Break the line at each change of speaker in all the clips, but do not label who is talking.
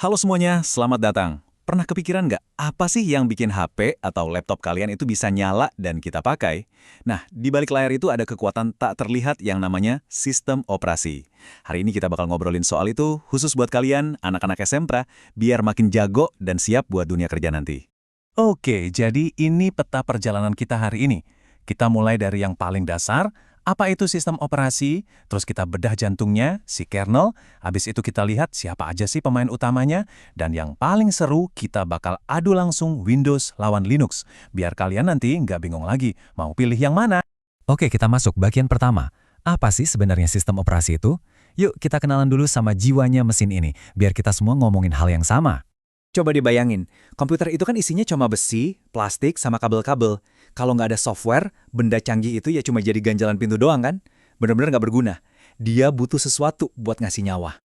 Halo semuanya, selamat datang. Pernah kepikiran nggak, apa sih yang bikin HP atau laptop kalian itu bisa nyala dan kita pakai? Nah, di balik layar itu ada kekuatan tak terlihat yang namanya sistem operasi. Hari ini kita bakal ngobrolin soal itu, khusus buat kalian, anak-anak SMP, biar makin jago dan siap buat dunia kerja nanti.
Oke, jadi ini peta perjalanan kita hari ini. Kita mulai dari yang paling dasar, apa itu sistem operasi, terus kita bedah jantungnya, si kernel, habis itu kita lihat siapa aja sih pemain utamanya, dan yang paling seru kita bakal adu langsung Windows lawan Linux, biar kalian nanti nggak bingung lagi, mau pilih yang mana.
Oke, kita masuk bagian pertama. Apa sih sebenarnya sistem operasi itu? Yuk kita kenalan dulu sama jiwanya mesin ini, biar kita semua ngomongin hal yang sama.
Coba dibayangin, komputer itu kan isinya cuma besi, plastik, sama kabel-kabel. Kalau nggak ada software, benda canggih itu ya cuma jadi ganjalan pintu doang kan? Bener-bener nggak berguna. Dia butuh sesuatu buat ngasih nyawa.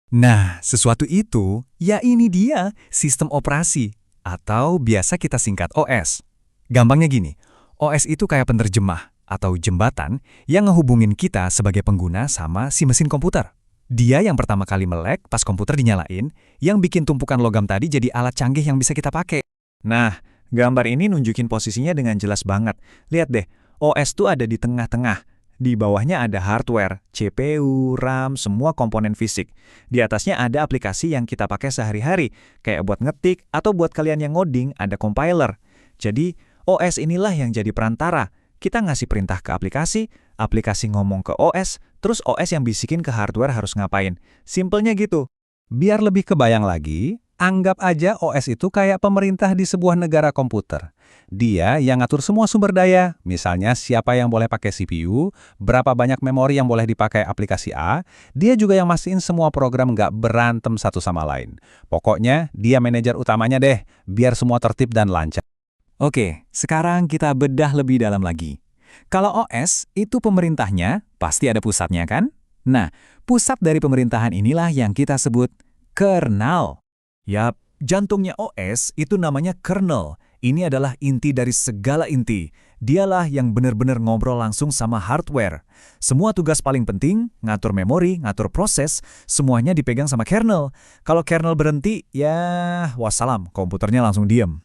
Nah, sesuatu itu, ya ini dia, sistem operasi. Atau biasa kita singkat OS. Gampangnya gini, OS itu kayak penerjemah atau jembatan yang ngehubungin kita sebagai pengguna sama si mesin komputer. Dia yang pertama kali melek pas komputer dinyalain, yang bikin tumpukan logam tadi jadi alat canggih yang bisa kita pakai.
Nah, gambar ini nunjukin posisinya dengan jelas banget. Lihat deh, OS tuh ada di tengah-tengah. Di bawahnya ada hardware, CPU, RAM, semua komponen fisik. Di atasnya ada aplikasi yang kita pakai sehari-hari, kayak buat ngetik atau buat kalian yang ngoding ada compiler. Jadi, OS inilah yang jadi perantara. Kita ngasih perintah ke aplikasi, aplikasi ngomong ke OS, terus OS yang bisikin ke hardware harus ngapain. Simpelnya gitu.
Biar lebih kebayang lagi, anggap aja OS itu kayak pemerintah di sebuah negara komputer. Dia yang ngatur semua sumber daya, misalnya siapa yang boleh pakai CPU, berapa banyak memori yang boleh dipakai aplikasi A, dia juga yang mastiin semua program nggak berantem satu sama lain. Pokoknya, dia manajer utamanya deh, biar semua tertib dan lancar.
Oke, sekarang kita bedah lebih dalam lagi. Kalau OS itu pemerintahnya, pasti ada pusatnya kan? Nah, pusat dari pemerintahan inilah yang kita sebut kernel.
Yap, jantungnya OS itu namanya kernel. Ini adalah inti dari segala inti. Dialah yang benar-benar ngobrol langsung sama hardware. Semua tugas paling penting, ngatur memori, ngatur proses, semuanya dipegang sama kernel. Kalau kernel berhenti, ya wassalam, komputernya langsung diem.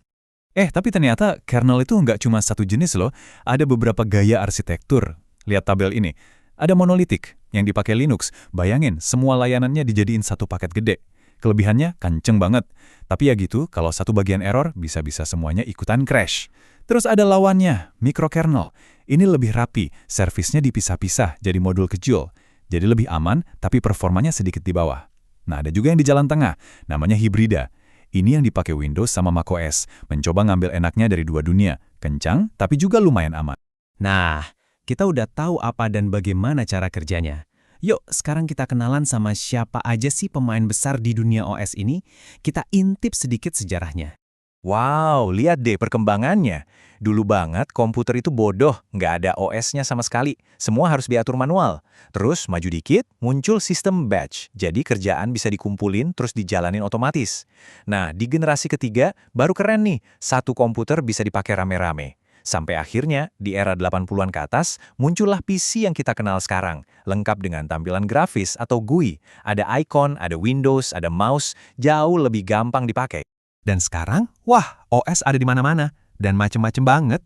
Tapi ternyata kernel itu nggak cuma satu jenis loh, ada beberapa gaya arsitektur. Lihat tabel ini. Ada monolitik yang dipakai Linux. Bayangin, semua layanannya dijadiin satu paket gede. Kelebihannya kenceng banget. Tapi ya gitu, kalau satu bagian error, bisa-bisa semuanya ikutan crash. Terus ada lawannya, microkernel. Ini lebih rapi, servisnya dipisah-pisah jadi modul kecil. Jadi lebih aman, tapi performanya sedikit di bawah. Nah, ada juga yang di jalan tengah, namanya hibrida. Ini yang dipakai Windows sama macOS, mencoba ngambil enaknya dari dua dunia. Kencang, tapi juga lumayan aman.
Nah, kita udah tahu apa dan bagaimana cara kerjanya. Yuk, sekarang kita kenalan sama siapa aja sih pemain besar di dunia OS ini. Kita intip sedikit sejarahnya.
Wow, lihat deh perkembangannya. Dulu banget komputer itu bodoh, nggak ada OS-nya sama sekali. Semua harus diatur manual. Terus maju dikit, muncul sistem batch. Jadi kerjaan bisa dikumpulin terus dijalanin otomatis. Nah, di generasi ketiga baru keren nih, satu komputer bisa dipakai rame-rame. Sampai akhirnya, di era 80-an ke atas, muncullah PC yang kita kenal sekarang. Lengkap dengan tampilan grafis atau GUI. Ada icon, ada Windows, ada mouse, jauh lebih gampang dipakai.
Dan sekarang, wah, OS ada di mana-mana, dan macem-macem banget.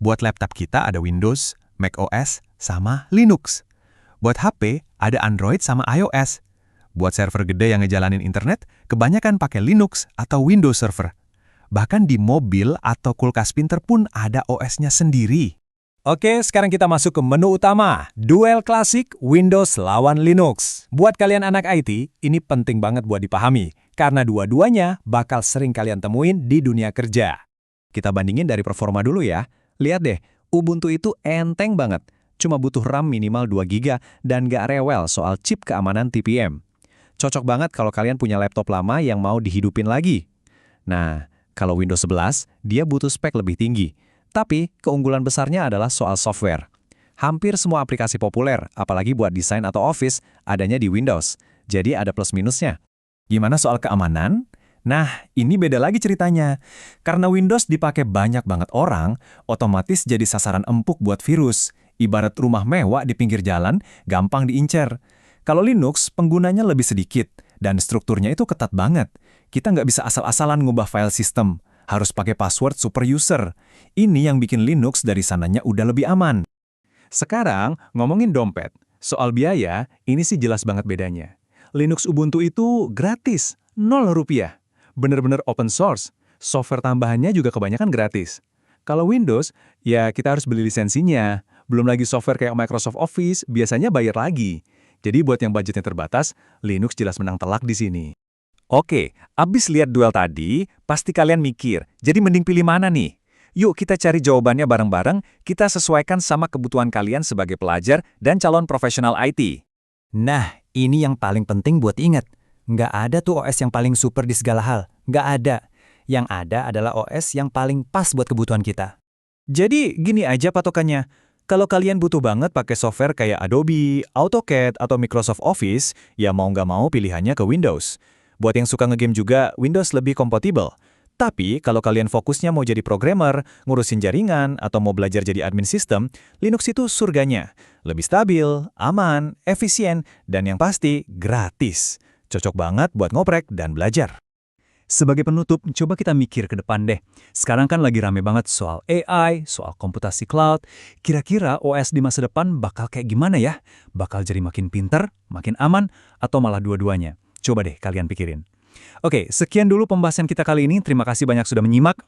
Buat laptop kita ada Windows, macOS, sama Linux. Buat HP, ada Android sama iOS. Buat server gede yang ngejalanin internet, kebanyakan pakai Linux atau Windows Server. Bahkan di mobil atau kulkas pinter pun ada OS-nya sendiri.
Oke, sekarang kita masuk ke menu utama. Duel klasik Windows lawan Linux. Buat kalian anak IT, ini penting banget buat dipahami. Karena dua-duanya bakal sering kalian temuin di dunia kerja. Kita bandingin dari performa dulu ya. Lihat deh, Ubuntu itu enteng banget. Cuma butuh RAM minimal 2 GB dan gak rewel soal chip keamanan TPM. Cocok banget kalau kalian punya laptop lama yang mau dihidupin lagi. Nah, kalau Windows 11, dia butuh spek lebih tinggi. Tapi, keunggulan besarnya adalah soal software. Hampir semua aplikasi populer, apalagi buat desain atau office, adanya di Windows. Jadi ada plus minusnya. Gimana soal keamanan? Nah, ini beda lagi ceritanya. Karena Windows dipakai banyak banget orang, otomatis jadi sasaran empuk buat virus. Ibarat rumah mewah di pinggir jalan, gampang diincer. Kalau Linux, penggunanya lebih sedikit.
Dan strukturnya itu ketat banget. Kita nggak bisa asal-asalan ngubah file system. Harus pakai password super user. Ini yang bikin Linux dari sananya udah lebih aman.
Sekarang, ngomongin dompet. Soal biaya, ini sih jelas banget bedanya. Linux Ubuntu itu gratis, 0 rupiah. Bener-bener open source. Software tambahannya juga kebanyakan gratis. Kalau Windows, ya kita harus beli lisensinya. Belum lagi software kayak Microsoft Office, biasanya bayar lagi. Jadi buat yang budgetnya terbatas, Linux jelas menang telak di sini.
Oke, abis lihat duel tadi, pasti kalian mikir, jadi mending pilih mana nih? Yuk kita cari jawabannya bareng-bareng, kita sesuaikan sama kebutuhan kalian sebagai pelajar dan calon profesional IT.
Nah, ini yang paling penting buat ingat. Nggak ada tuh OS yang paling super di segala hal. Nggak ada. Yang ada adalah OS yang paling pas buat kebutuhan kita.
Jadi gini aja patokannya. Kalau kalian butuh banget pakai software kayak Adobe, AutoCAD, atau Microsoft Office, ya mau nggak mau pilihannya ke Windows. Buat yang suka ngegame juga, Windows lebih kompatibel. Tapi kalau kalian fokusnya mau jadi programmer, ngurusin jaringan, atau mau belajar jadi admin sistem, Linux itu surganya. Lebih stabil, aman, efisien, dan yang pasti gratis. Cocok banget buat ngoprek dan belajar.
Sebagai penutup, coba kita mikir ke depan deh. Sekarang kan lagi rame banget soal AI, soal komputasi cloud. Kira-kira OS di masa depan bakal kayak gimana ya? Bakal jadi makin pinter, makin aman, atau malah dua-duanya? Coba deh kalian pikirin. Oke, sekian dulu pembahasan kita kali ini. Terima kasih banyak sudah menyimak.